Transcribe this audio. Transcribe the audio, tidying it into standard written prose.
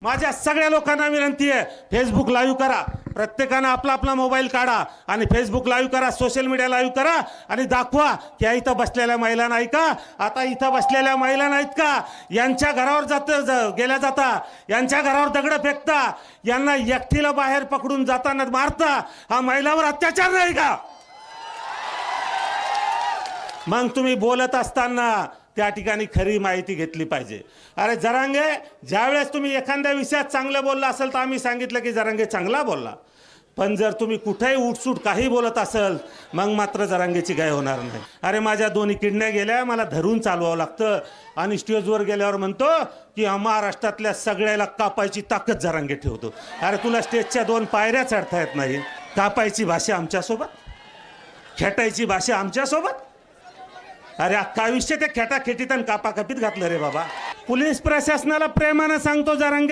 माझ्या सगळ्या लोकांना विनंती आहे, फेसबुक लाईव्ह करा. प्रत्येकानं आपला आपला मोबाईल काढा आणि फेसबुक लाईव्ह करा, सोशल मीडिया लाईव्ह करा आणि दाखवा की इथं बसलेल्या महिला नाही का, आता इथं बसलेल्या महिला नाहीत का, यांच्या घरावर गेल्या जाता, यांच्या घरावर दगड फेकता, यांना एकटीला बाहेर पकडून जाताना मारता. हा महिलावर अत्याचार नाही का? मग तुम्ही बोलत असताना त्या ठिकाणी खरी माहिती घेतली पाहिजे. अरे जरांगे, ज्यावेळेस तुम्ही एखाद्या विषयात चांगलं बोलला असेल तर आम्ही सांगितलं की जरांगे चांगला बोलला, पण जर तुम्ही कुठेही उठसूट काही बोलत असेल मग मात्र जरांगेची गाय होणार नाही. अरे माझ्या दोन्ही किडण्या गेल्या, मला धरून चालवावं लागतं आणि स्टेजवर गेल्यावर म्हणतो की महाराष्ट्रातल्या सगळ्याला कापायची ताकद जरांगे ठेवतो. अरे तुला स्टेजच्या 2 पायऱ्या चढता येत नाही, कापायची भाषा आमच्यासोबत, खेटायची भाषा आमच्यासोबत. अरे अख्खा आयुष्य ते खेटाखेटीत आणि कापाकापीत घातलं रे बाबा. पोलीस प्रशासनाला प्रेमानं सांगतो जरांगे,